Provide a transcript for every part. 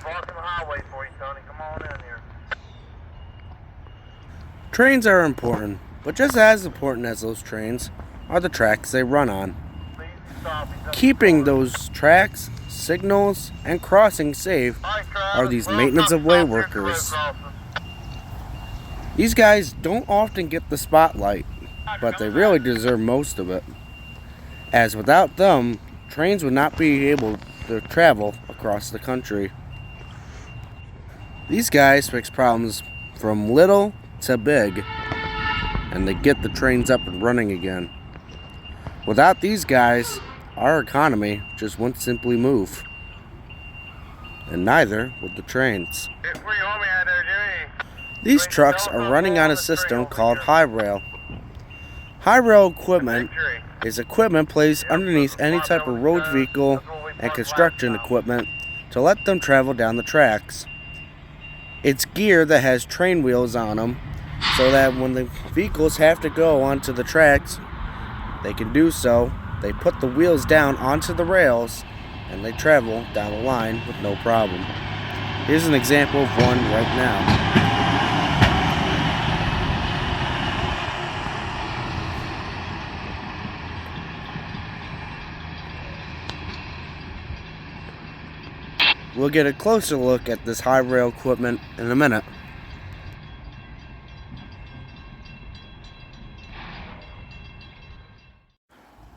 Blocking the highway for you, Tony. Come on in here. Trains are important, but just as important as those trains are the tracks they run on. Keeping those tracks, signals, and crossings safe are these maintenance of way workers. These guys don't often get the spotlight, but they really deserve most of it, as without them, trains would not be able to travel across the country. These guys fix problems from little to big, and they get the trains up and running again. Without these guys, our economy just wouldn't simply move, and neither would the trains. These trucks are running on a system called high rail. High rail equipment is equipment placed underneath any type of road vehicle and construction equipment to let them travel down the tracks. It's gear that has train wheels on them so that when the vehicles have to go onto the tracks, they can do so. They put the wheels down onto the rails and they travel down the line with no problem. Here's an example of one right now. We'll get a closer look at this high rail equipment in a minute.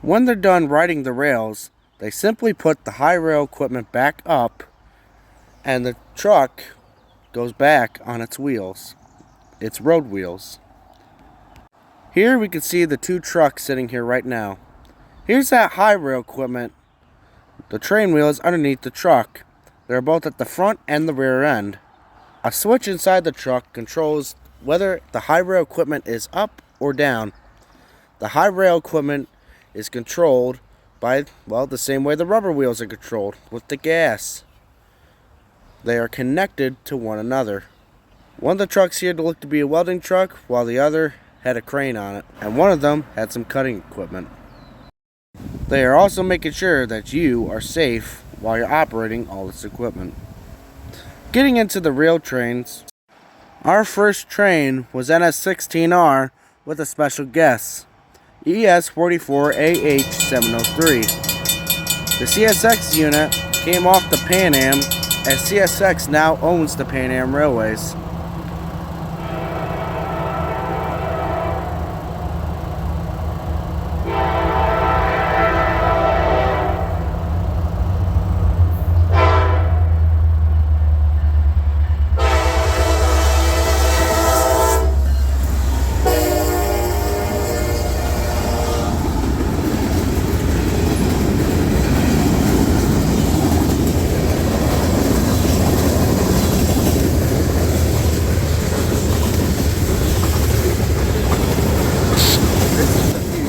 When they're done riding the rails, they simply put the high rail equipment back up and the truck goes back on its wheels, its road wheels. Here we can see the two trucks sitting here right now. Here's that high rail equipment. The train wheels underneath the truck. They're both at the front and the rear end. A switch inside the truck controls whether the high rail equipment is up or down. The high rail equipment is controlled by, well, the same way the rubber wheels are controlled, with the gas. They are connected to one another. One of the trucks here looked to be a welding truck, while the other had a crane on it, and one of them had some cutting equipment. They are also making sure that you are safe while you're operating all this equipment. Getting into the rail trains, our first train was NS 16R with a special guest, ES 44AH 703. The CSX unit came off the Pan Am, as CSX now owns the Pan Am Railways.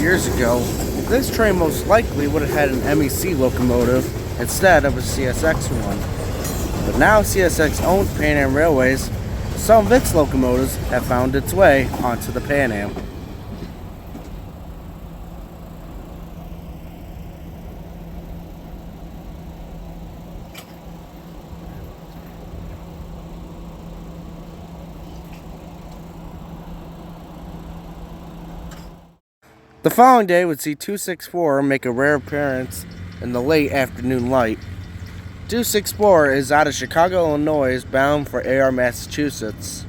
Years ago, this train most likely would have had an MEC locomotive instead of a CSX one. But now CSX owns Pan Am Railways, some of its locomotives have found its way onto the Pan Am. The following day would see 264 make a rare appearance in the late afternoon light. 264 is out of Chicago, Illinois, bound for AR, Massachusetts.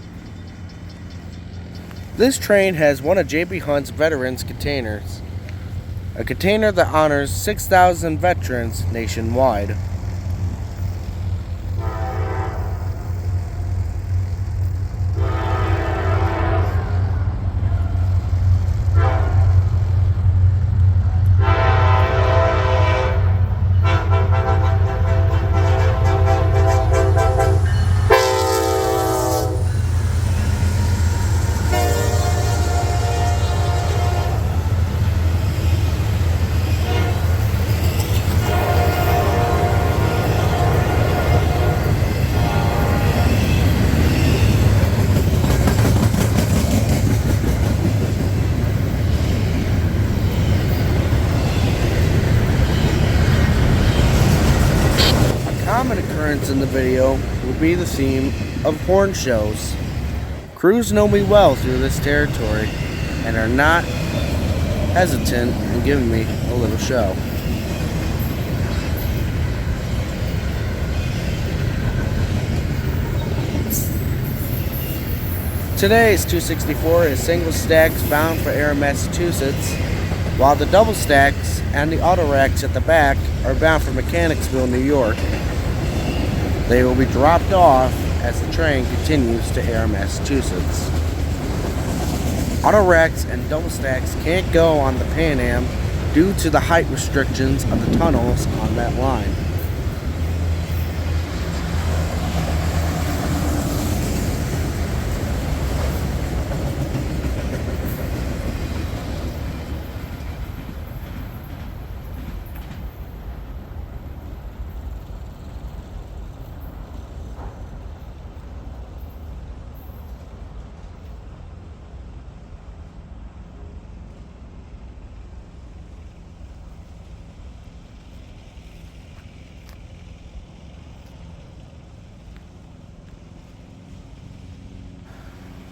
This train has one of J.B. Hunt's Veterans containers, a container that honors 6,000 veterans nationwide. common occurrence in the video will be the theme of horn shows. Crews know me well through this territory and are not hesitant in giving me a little show. Today's 264 is single stacks bound for Air, Massachusetts, while the double stacks and the auto racks at the back are bound for Mechanicsville, New York. They will be dropped off as the train continues to Air, Massachusetts. Auto racks and double stacks can't go on the Pan Am due to the height restrictions of the tunnels on that line.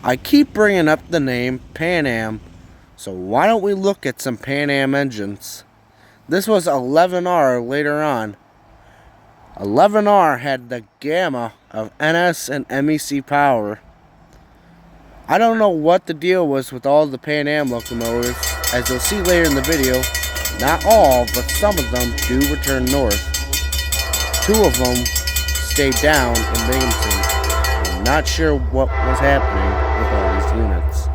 I keep bringing up the name Pan Am, so why don't we look at some Pan Am engines? This was 11R later on. 11R had the gamma of NS and MEC power. I don't know what the deal was with all the Pan Am locomotives. As you'll see later in the video, not all, but some of them do return north. 2 of them stayed down in Binghamton. I'm not sure what was happening with all these units,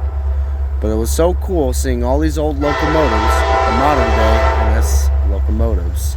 but it was so cool seeing all these old locomotives with the modern day NS locomotives.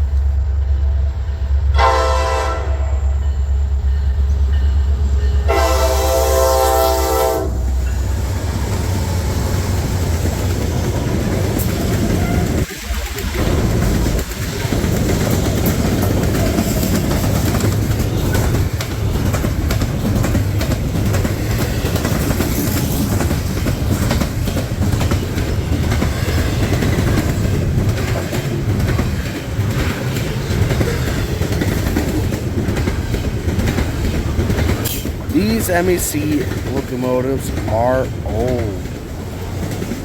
These MEC locomotives are old.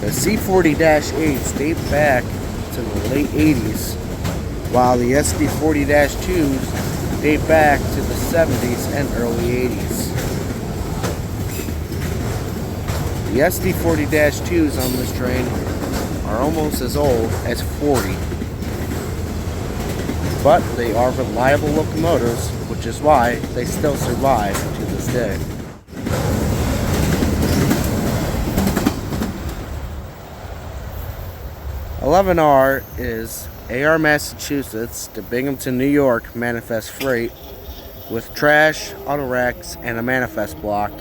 The C40-8s date back to the late 80s, while the SD40-2s date back to the 70s and early 80s. The SD40-2s on this train are almost as old as 40. But they are reliable locomotives, which is why they still survive to this day. (11R) is AR Massachusetts to Binghamton, New York manifest freight with trash, auto racks, and a manifest block.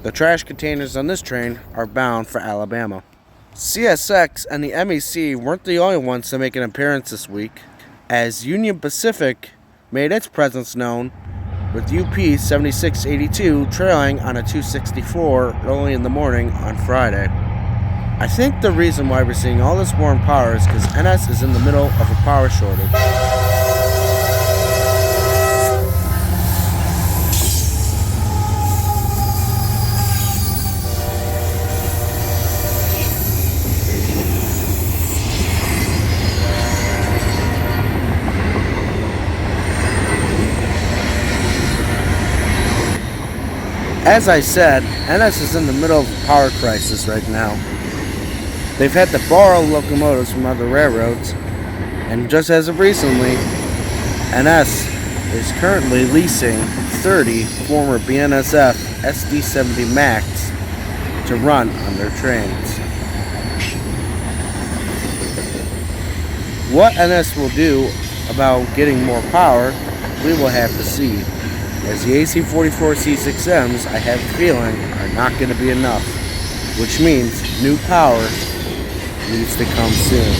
The trash containers on this train are bound for Alabama. CSX and the MEC weren't the only ones to make an appearance this week, as Union Pacific made its presence known with UP 7682 trailing on a 264 early in the morning on Friday. I think the reason why we're seeing all this warm power is because NS is in the middle of a power shortage. As I said, NS is in the middle of a power crisis right now. They've had to borrow locomotives from other railroads, and just as of recently, NS is currently leasing 30 former BNSF SD70 Max to run on their trains. What NS will do about getting more power, we will have to see, as the AC44 C6Ms, I have a feeling, are not going to be enough, which means new power needs to come soon.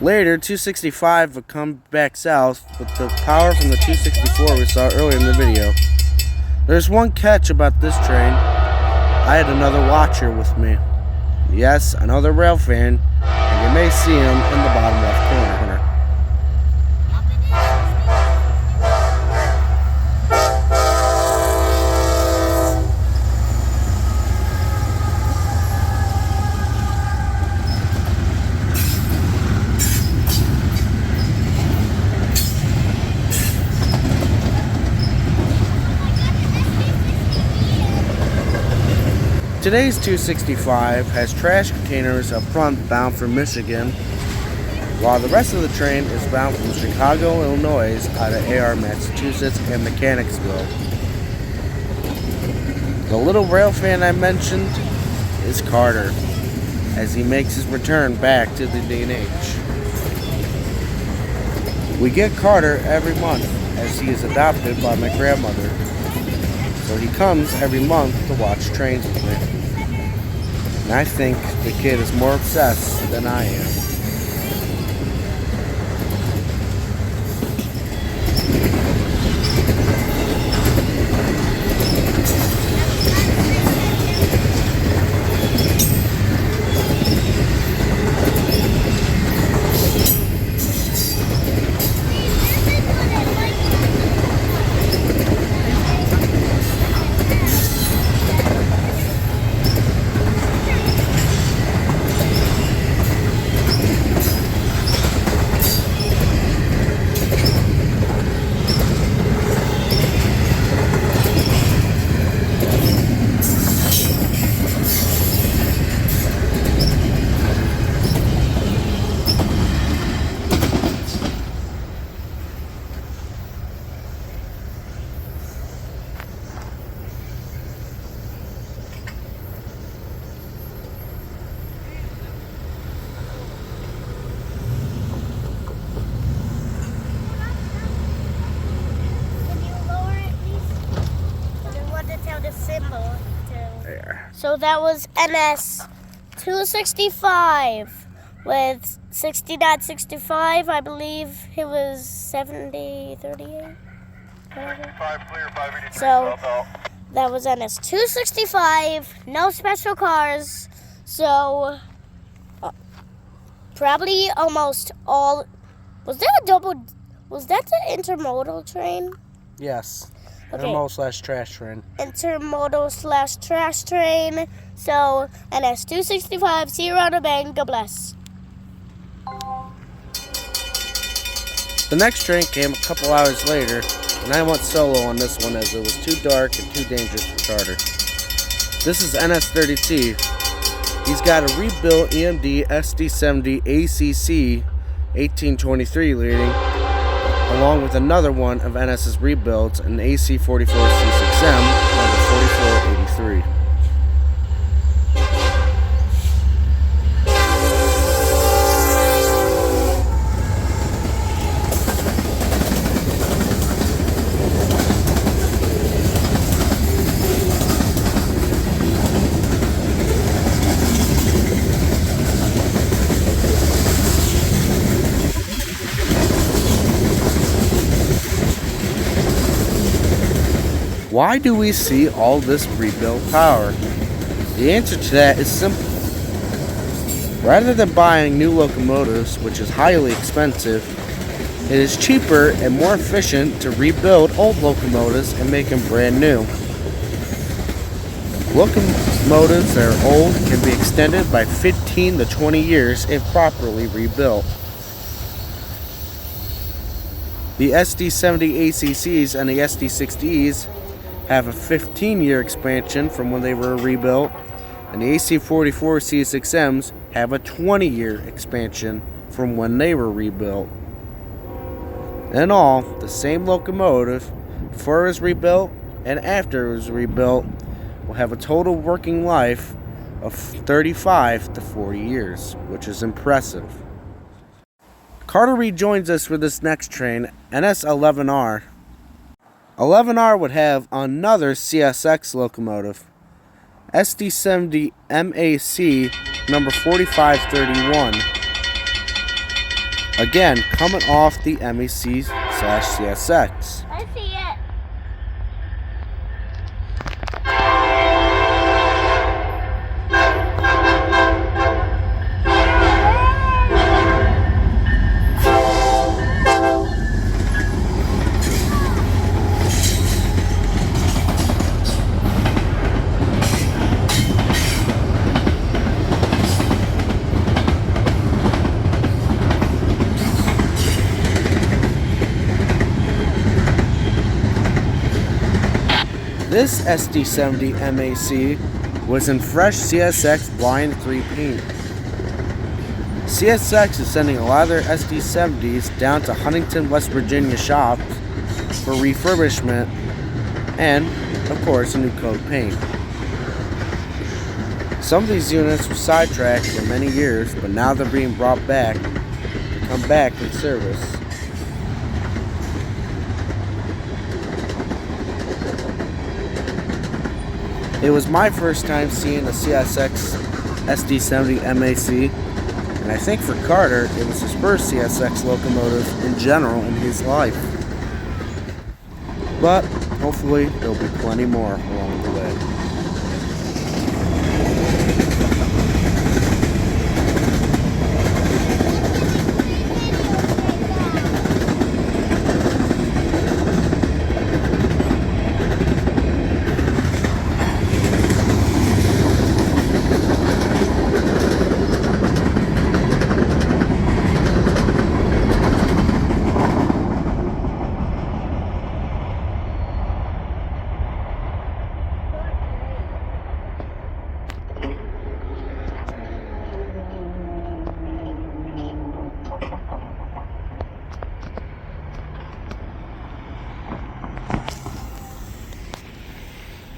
Later, 265 would come back south with the power from the 264 we saw earlier in the video. There's one catch about this train. I had another watcher with me. Yes, another rail fan, and you may see him in the bottom left corner. Today's 265 has trash containers up front bound for Michigan, while the rest of the train is bound from Chicago, Illinois, out of AR, Massachusetts, and Mechanicsville. The little rail fan I mentioned is Carter, as he makes his return back to the D&H. We get Carter every month, as he is adopted by my grandmother. So he comes every month to watch trains with me. And I think the kid is more obsessed than I am. So that was NS 265 with 6965. I believe it was 7038. So that was NS 265. No special cars. So probably almost all. Was that a double? Was that the intermodal train? Yes. Okay. Intermodal/trash train. Intermodal/trash train. So, NS 265, see you around the bend. God bless. The next train came a couple hours later, and I went solo on this one as it was too dark and too dangerous for Carter. This is NS 30T. He's got a rebuilt EMD SD70 ACC 1823 leading, along with another one of NS's rebuilds, an AC44 C6M number 4483. Why do we see all this rebuilt power? The answer to that is simple. Rather than buying new locomotives, which is highly expensive, it is cheaper and more efficient to rebuild old locomotives and make them brand new. Locomotives that are old can be extended by 15 to 20 years if properly rebuilt. The SD70 ACCs and the SD60s have a 15-year expansion from when they were rebuilt, and the AC44 C6Ms have a 20-year expansion from when they were rebuilt. In all, the same locomotive, before it was rebuilt and after it was rebuilt, will have a total working life of 35 to 40 years, which is impressive. Carter rejoins us for this next train, NS11R. 11R would have another CSX locomotive, SD70 MAC number 4531. Again, coming off the MEC/CSX. I see it. This SD70 MAC was in fresh CSX Blind 3 paint. CSX is sending a lot of their SD70s down to Huntington, West Virginia shops for refurbishment and, of course, a new coat of paint. Some of these units were sidetracked for many years, but now they're being brought back to come back in service. It was my first time seeing a CSX SD70 MAC, and I think for Carter, it was his first CSX locomotive in general in his life. But hopefully there'll be plenty more along the way.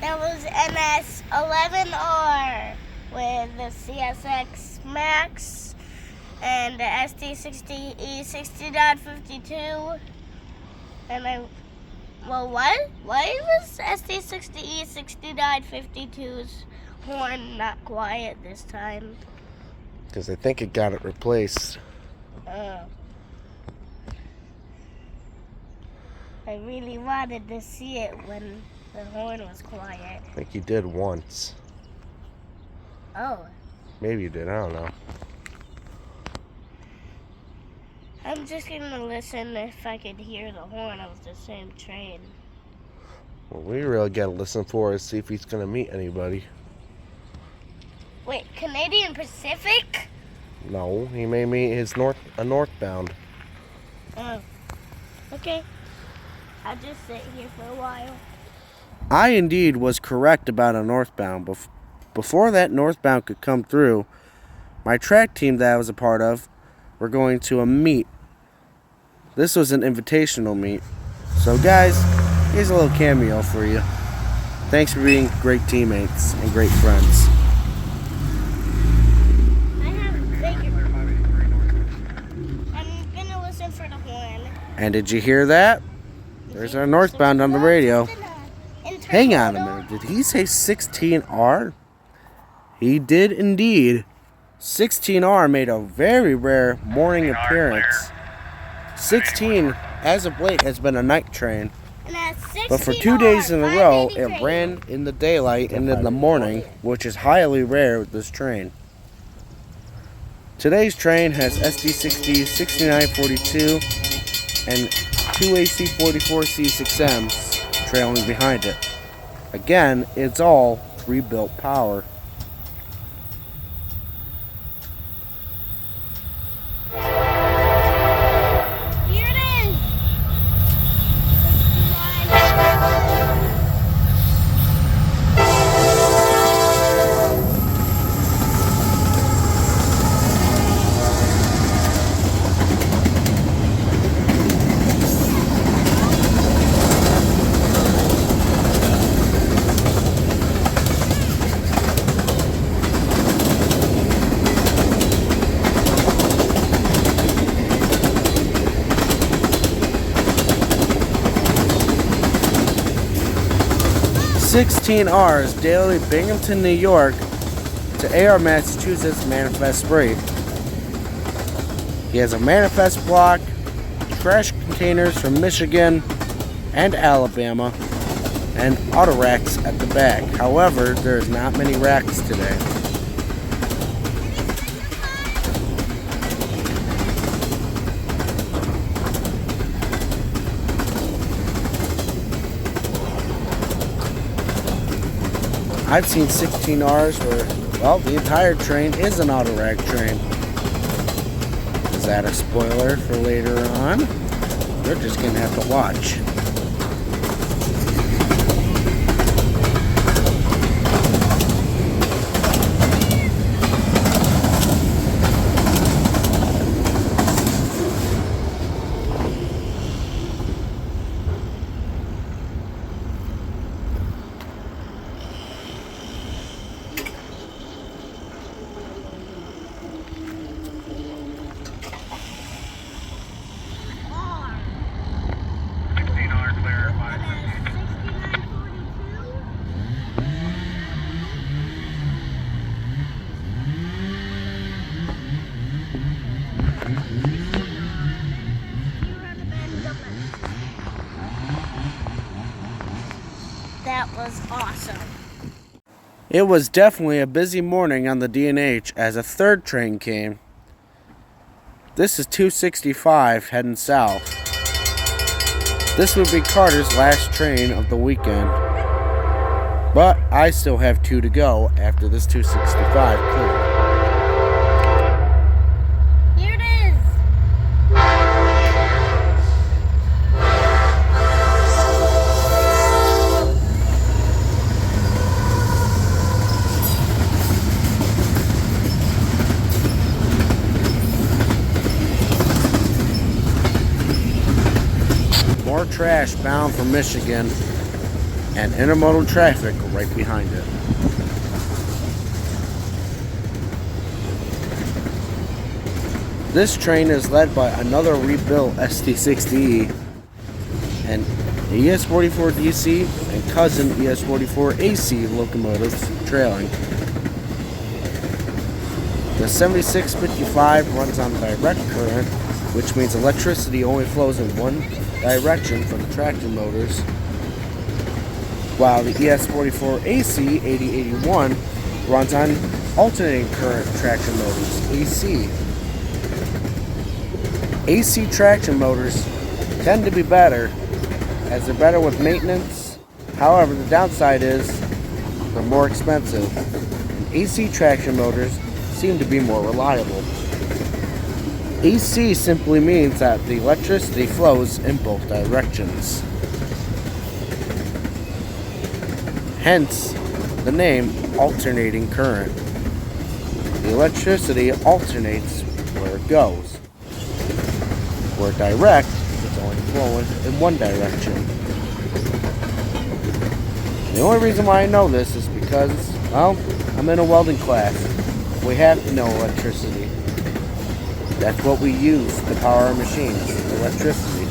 That was NS 11R with the CSX Max and the SD60E 60.52. And why was SD60E 60.52's horn not quiet this time? Because I think it got it replaced. I really wanted to see it when the horn was quiet. I think you did once. Oh. Maybe you did, I don't know. I'm just gonna listen if I could hear the horn of the same train. What we really gotta listen for is see if he's gonna meet anybody. Wait, Canadian Pacific? No, he may meet his northbound. Oh. Okay. I'll just sit here for a while. I indeed was correct about a northbound. Before that northbound could come through, my track team that I was a part of were going to a meet. This was an invitational meet. So guys, here's a little cameo for you. Thanks for being great teammates and great friends. I have bigger. I'm gonna listen for the horn. And did you hear that? There's our northbound on the radio. Hang on a minute. Did he say 16R? He did indeed. 16R made a very rare morning appearance. 16, as of late, has been a night train. But for 2 days in a row, it ran in the daylight and in the morning, which is highly rare with this train. Today's train has SD60 6942 and 2 AC44 C6Ms trailing behind it. Again, it's all rebuilt power. Here it is. 16R's daily Binghamton, New York to AR, Massachusetts manifest freight. He has a manifest block, trash containers from Michigan and Alabama, and auto racks at the back. However, there's not many racks today. I've seen 16Rs where, well, the entire train is an auto rack train. Is that a spoiler for later on? We're just gonna have to watch. That was awesome. It was definitely a busy morning on the D&H as a third train came. This is 265 heading south. This would be Carter's last train of the weekend. But I still have 2 to go after this 265 clears. More trash bound for Michigan and intermodal traffic right behind it. This train is led by another rebuilt ST60E and ES44DC and cousin ES44AC locomotives trailing. The 7655 runs on direct current, which means electricity only flows in one direction for the traction motors, while the ES44AC 8081 runs on alternating current traction motors, AC. AC traction motors tend to be better as they're better with maintenance. However, the downside is they're more expensive. And AC traction motors seem to be more reliable. AC simply means that the electricity flows in both directions. Hence, the name alternating current. The electricity alternates where it goes. Where direct, it's only flowing in one direction. The only reason why I know this is because, well, I'm in a welding class. We have to know electricity. That's what we use to power our machines, electricity.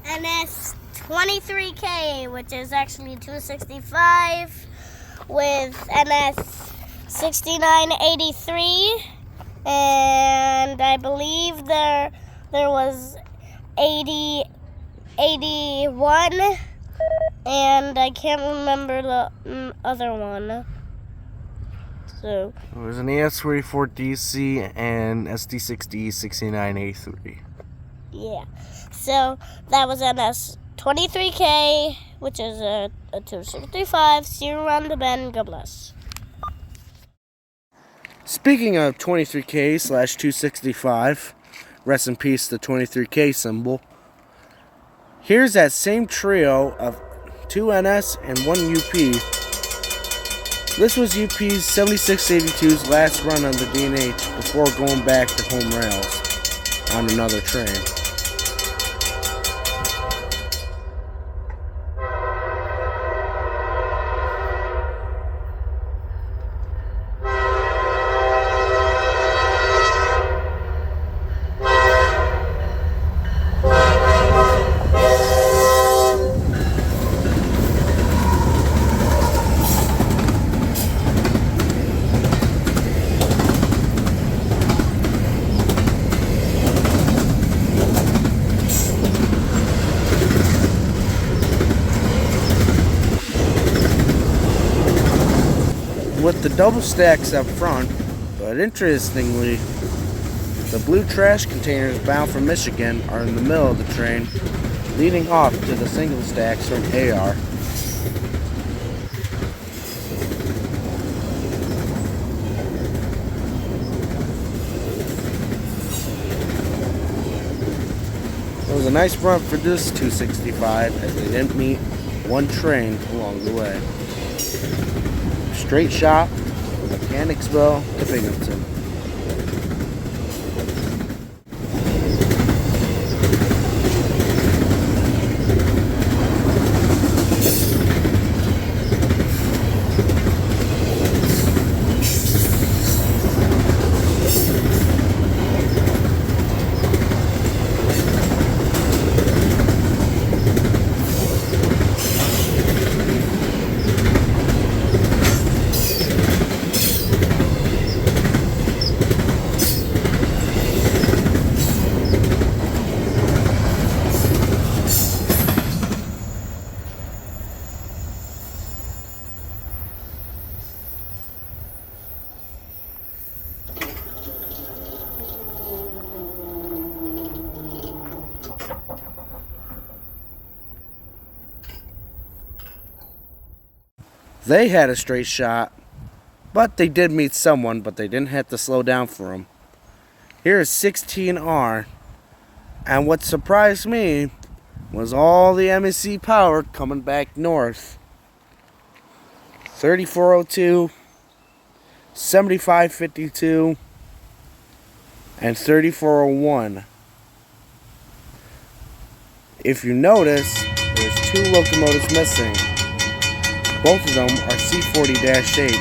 NS 23K, which is actually 265, with NS 6983, and I believe there was 81, and I can't remember the other one. So There's an ES44DC and SD60 69A3. yeah, so that was NS 23K, which is a 265. See you around the bend. God bless. Speaking of 23K/265, rest in peace the 23K symbol. Here's that same trio of 2 NS and 1 UP. This was UP's 7682's last run on the D&H before going back to home rails on another train. with the double stacks up front, but interestingly, the blue trash containers bound for Michigan are in the middle of the train, leading off to the single stacks from AR. It was a nice run for this 265 as they didn't meet one train along the way. Straight shot from Mechanicsville to Binghamton. They had a straight shot, but they did meet someone, but they didn't have to slow down for him. Here is 16R, and what surprised me was all the MSC power coming back north. 3402, 7552, and 3401. If you notice, there's 2 locomotives missing. Both of them are C40-8.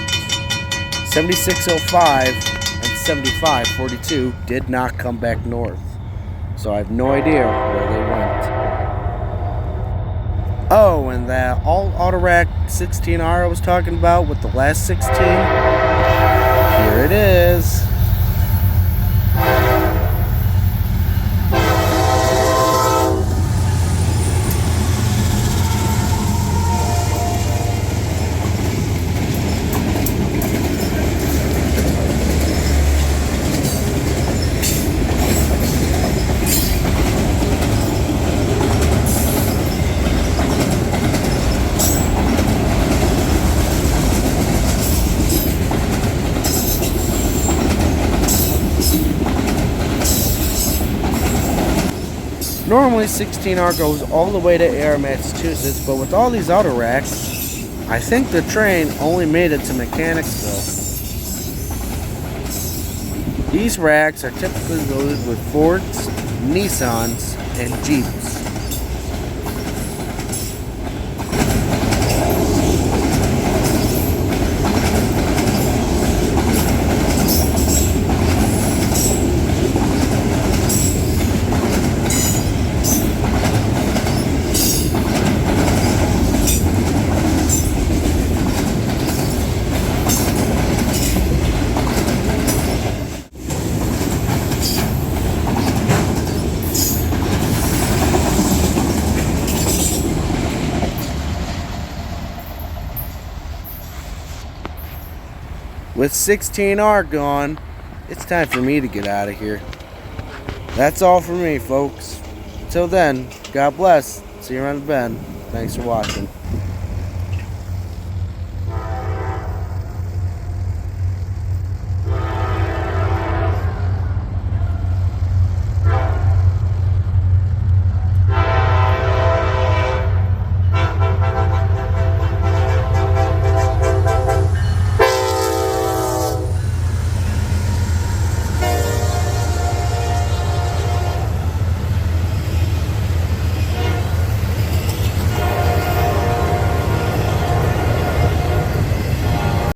7605 and 7542 did not come back north. So I have no idea where they went. Oh, and that all-auto-rack 16R I was talking about with the last 16, here it is. Normally 16R goes all the way to Air, Massachusetts, but with all these auto racks, I think the train only made it to Mechanicsville. These racks are typically loaded with Fords, Nissans, and Jeeps. With 16R gone, it's time for me to get out of here. That's all for me, folks. Till then, God bless. See you around the bend. Thanks for watching.